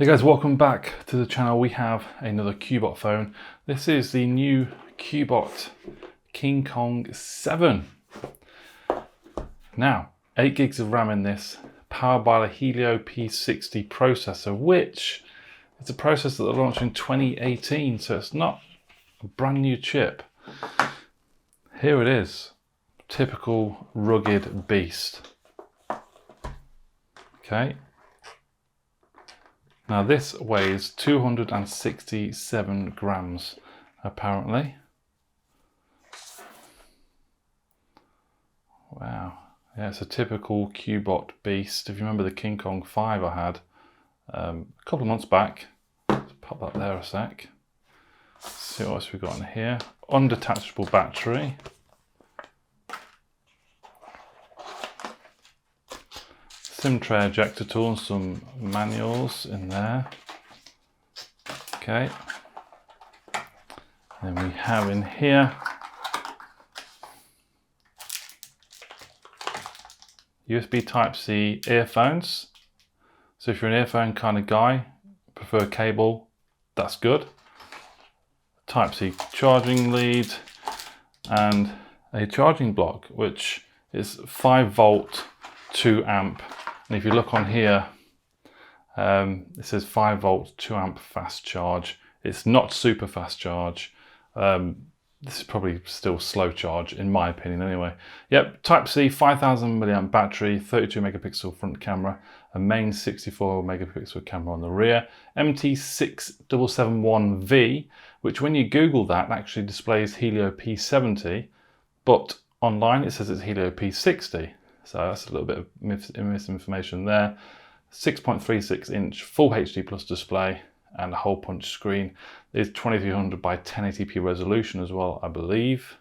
Hey guys, welcome back to the channel. We have another CUBOT phone. This is the new CUBOT KingKong 7. Now, 8 gigs of RAM in this, powered by the Helio P60 processor, which is a processor that launched in 2018, so it's not a brand new chip. Here it is, typical rugged beast. Okay. Now this weighs 267 grams, apparently. Wow, yeah, it's a typical CUBOT beast. If you remember the KingKong 5 I had a couple of months back, let's pop that there a sec. Let's see what else we've got in here. Undetachable battery. SIM tray ejector tool and some manuals in there. Okay. Then we have in here USB Type-C earphones. So if you're an earphone kind of guy, prefer cable, that's good. Type-C charging lead and a charging block, which is 5 volt, 2 amp. And if you look on here, it says 5 volt, 2 amp fast charge. It's not super fast charge. This is probably still slow charge in my opinion anyway. Yep, Type-C, 5000 milliamp battery, 32 megapixel front camera, a main 64 megapixel camera on the rear, MT6771V, which when you Google that actually displays Helio P70, but online it says it's Helio P60. So that's a little bit of misinformation there. 6.36 inch full HD plus display and a hole punch screen. It's 2300 by 1080p resolution as well, I believe.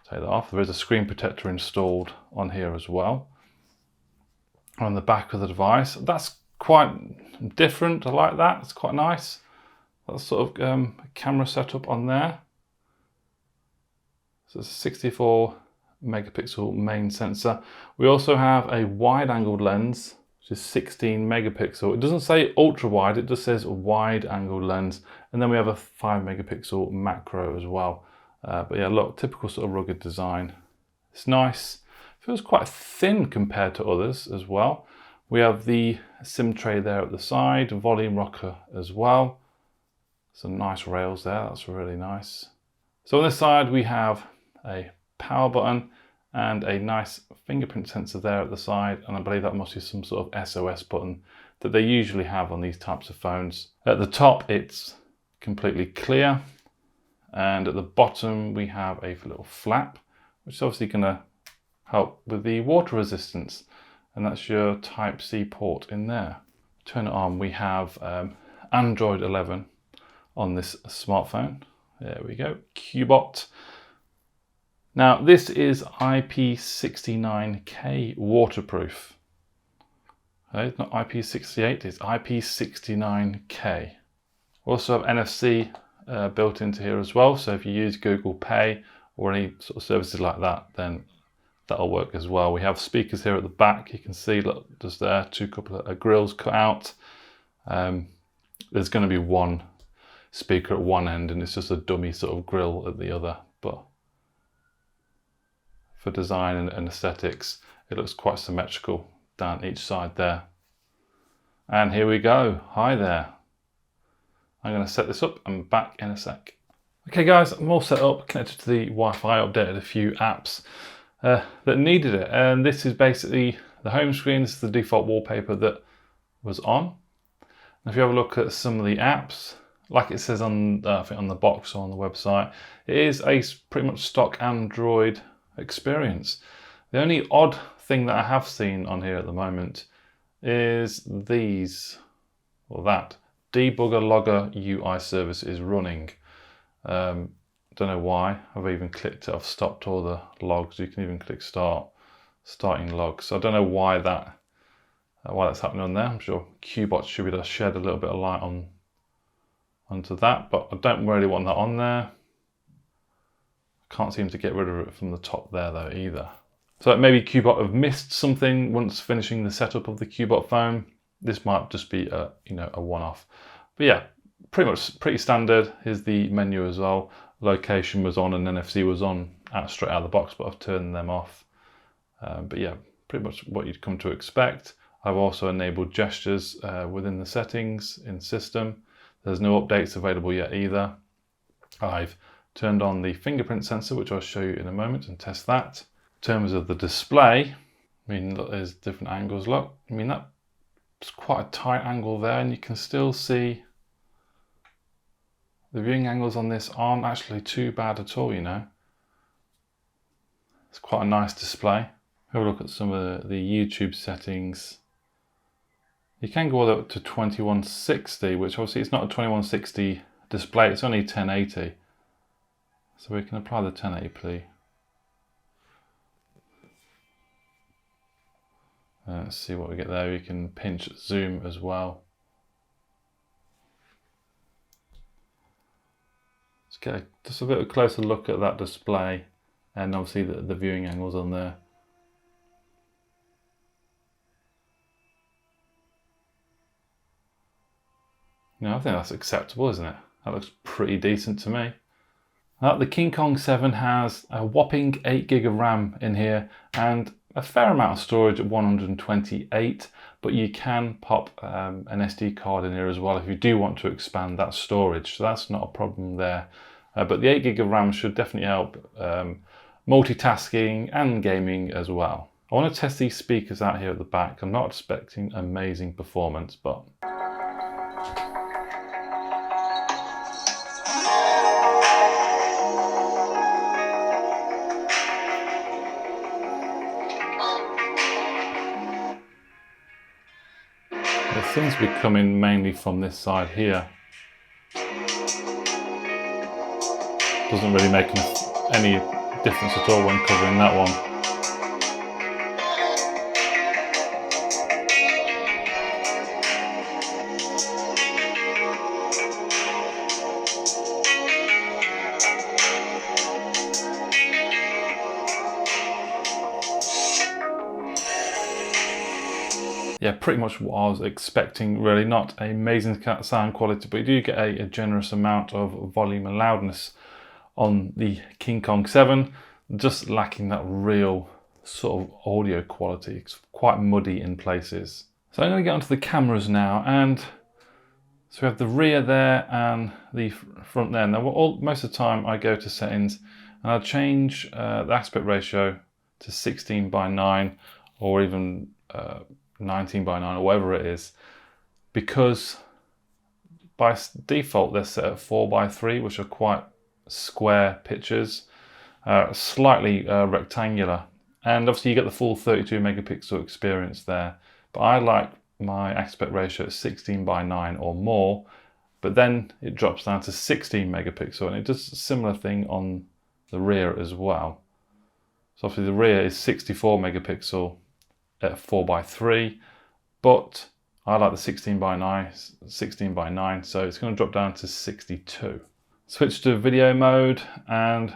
Take that off. There is a screen protector installed on here as well. On the back of the device, that's quite different. I like that. It's quite nice. That's sort of camera setup on there. So it's a 64 megapixel main sensor. We also have a wide angled lens, which is 16 megapixel. It doesn't say ultra wide, it just says wide angled lens. And then we have a 5 megapixel macro as well. But yeah, look, typical sort of rugged design. It's nice. Feels quite thin compared to others as well. We have the SIM tray there at the side, volume rocker as well. Some nice rails there, that's really nice. So on this side we have a power button and a nice fingerprint sensor there at the side, and I believe that must be some sort of SOS button that they usually have on these types of phones. At the top it's completely clear, and at the bottom we have a little flap, which is obviously going to help with the water resistance, and that's your Type-C port in there. Turn it on, we have Android 11 on this smartphone. There we go, CUBOT. Now this is IP69K waterproof. Okay, it's not IP68, it's IP69K. We also have NFC built into here as well, so if you use Google Pay or any sort of services like that, then that'll work as well. We have speakers here at the back. You can see, look, just there, couple of grills cut out. There's going to be one speaker at one end and it's just a dummy sort of grill at the other, but for design and aesthetics, it looks quite symmetrical down each side there. And here we go. Hi there. I'm going to set this up and back in a sec. Okay guys, I'm all set up, connected to the Wi-Fi, updated a few apps that needed it. And this is basically the home screen. This is the default wallpaper that was on. And if you have a look at some of the apps, like it says on, I think on the box or on the website, it is a pretty much stock Android experience. The only odd thing that I have seen on here at the moment is these, or that debugger logger UI service is running. Don't know why. I've even clicked it. I've stopped all the logs. You can even click starting logs. So I don't know why that's happening on there. I'm sure CUBOT should be able to shed a little bit of light onto that, but I don't really want that on there. Can't seem to get rid of it from the top there though either. So maybe CUBOT have missed something once finishing the setup of the CUBOT phone. this might just be a, you know, a one-off. But yeah, pretty standard. Here's the menu as well. Location was on and NFC was on straight out of the box, but I've turned them off. But yeah, pretty much what you'd come to expect. I've also enabled gestures within the settings in system. There's no updates available yet either. I've turned on the fingerprint sensor, which I'll show you in a moment and test that. In terms of the display, I mean, look, there's different angles. Look, I mean, that's quite a tight angle there, and you can still see the viewing angles on this aren't actually too bad at all, you know. It's quite a nice display. Have a look at some of the YouTube settings. You can go all the way up to 2160, which obviously it's not a 2160 display, it's only 1080. So we can apply the 1080p. Let's see what we get there. You can pinch zoom as well. Let's get just a bit of a closer look at that display, and obviously the viewing angles on there. No, I think that's acceptable, isn't it? That looks pretty decent to me. The KingKong 7 has a whopping 8 gig of RAM in here and a fair amount of storage at 128, but you can pop an SD card in here as well if you do want to expand that storage, so that's not a problem there. But the 8 gig of RAM should definitely help multitasking and gaming as well. I want to test these speakers out here at the back. I'm not expecting amazing performance, but it seems to be coming mainly from this side here. Doesn't really make any difference at all when covering that one. Yeah, pretty much what I was expecting really. Not amazing sound quality, but you do get a generous amount of volume and loudness on the KingKong 7, just lacking that real sort of audio quality. It's quite muddy in places. So I'm going to get onto the cameras now, and so we have the rear there and the front there. Now most of the time I go to settings and I'll change the aspect ratio to 16:9 or even 19:9 or whatever it is, because by default they're set at 4:3, which are quite square pictures, slightly rectangular, and obviously you get the full 32 megapixel experience there, but I like my aspect ratio at 16:9 or more, but then it drops down to 16 megapixel, and it does a similar thing on the rear as well. So obviously the rear is 64 megapixel at 4:3, but I like the 16:9, so it's going to drop down to 62. Switch to video mode, and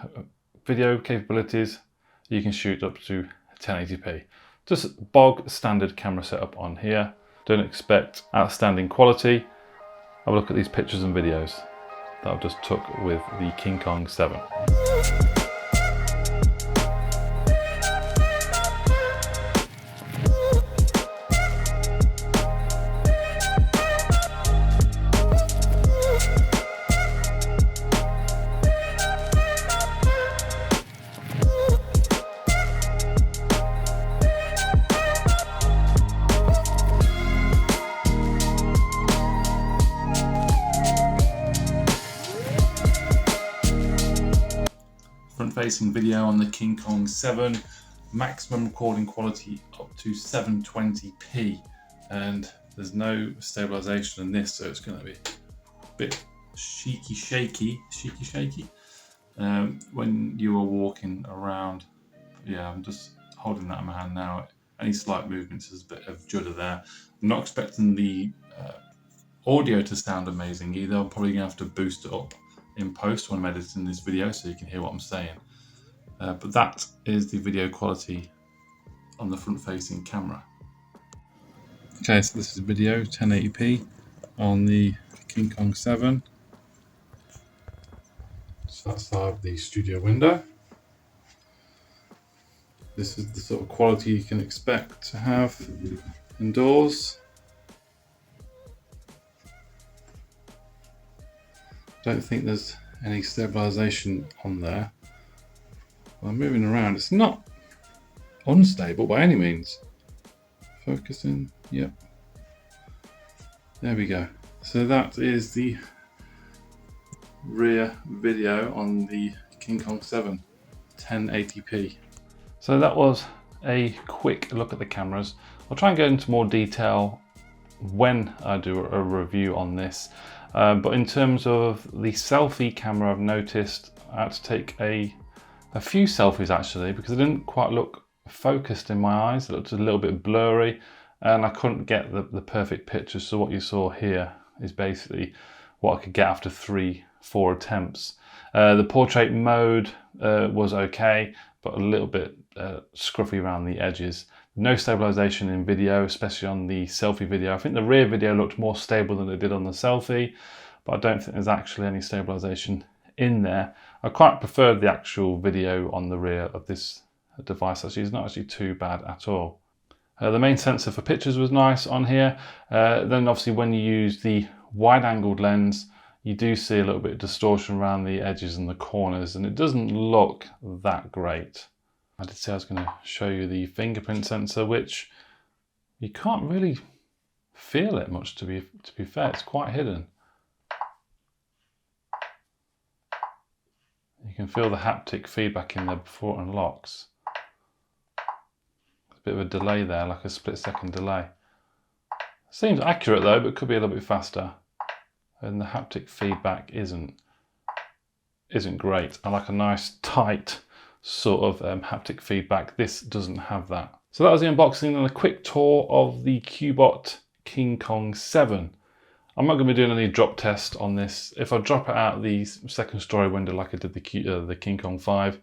video capabilities, you can shoot up to 1080p. Just bog standard camera setup on here. Don't expect outstanding quality. Have a look at these pictures and videos that I've just took with the KingKong 7. Front-facing video on the KingKong 7, maximum recording quality up to 720p, and there's no stabilization in this, so it's going to be a bit shaky when you are walking around. Yeah, I'm just holding that in my hand now. Any slight movements, there's a bit of judder there. I'm not expecting the audio to sound amazing either. I'm probably going to have to boost it up in post when I'm editing this video so you can hear what I'm saying. But that is the video quality on the front-facing camera. Okay, so this is video 1080p on the KingKong 7. So that's the studio window. This is the sort of quality you can expect to have indoors. Don't think there's any stabilization on there. Well, I'm moving around. It's not unstable by any means. Focusing, yep. There we go. So that is the rear video on the KingKong 7 1080p. So that was a quick look at the cameras. I'll try and go into more detail when I do a review on this. But in terms of the selfie camera, I've noticed I had to take a few selfies actually, because they didn't quite look focused in my eyes. It looked a little bit blurry and I couldn't get the perfect picture. So what you saw here is basically what I could get after 3-4 attempts. The portrait mode was okay, but a little bit scruffy around the edges. No stabilization in video, especially on the selfie video. I think the rear video looked more stable than it did on the selfie, but I don't think there's actually any stabilization in there. I quite preferred the actual video on the rear of this device. Actually, it's not actually too bad at all. The main sensor for pictures was nice on here. Then obviously when you use the wide-angled lens, you do see a little bit of distortion around the edges and the corners, and it doesn't look that great. I did say I was going to show you the fingerprint sensor, which you can't really feel it much, to be fair. It's quite hidden. You can feel the haptic feedback in there before it unlocks. There's a bit of a delay there, like a split-second delay. Seems accurate though, but could be a little bit faster. And the haptic feedback isn't great. I like a nice tight sort of haptic feedback. This doesn't have that. So that was the unboxing and a quick tour of the CUBOT KingKong 7. I'm not going to be doing any drop test on this. If I drop it out the second story window like I did the KingKong 5,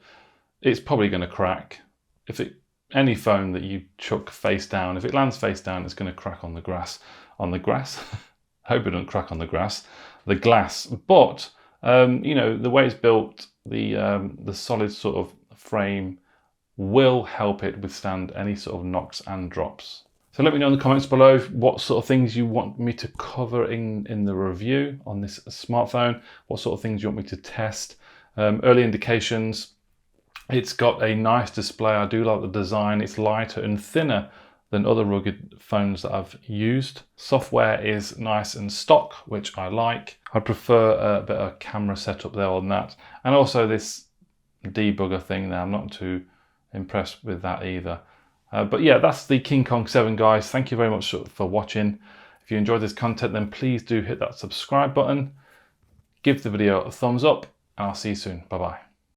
it's probably going to crack. Any phone that you chuck face down, if it lands face down, it's going to crack on the grass. On the grass? I hope it doesn't crack on the grass. The glass. But you know, the way it's built, the solid sort of frame will help it withstand any sort of knocks and drops. So let me know in the comments below what sort of things you want me to cover in the review on this smartphone, what sort of things you want me to test. Early indications, it's got a nice display. I do like the design. It's lighter and thinner than other rugged phones that I've used. Software is nice and stock, which I like. I prefer a better camera setup there on that. And also this debugger thing there, I'm not too impressed with that either. But yeah, that's the KingKong 7, guys. Thank you very much for watching. If you enjoyed this content, then please do hit that subscribe button. Give the video a thumbs up, and I'll see you soon. Bye-bye.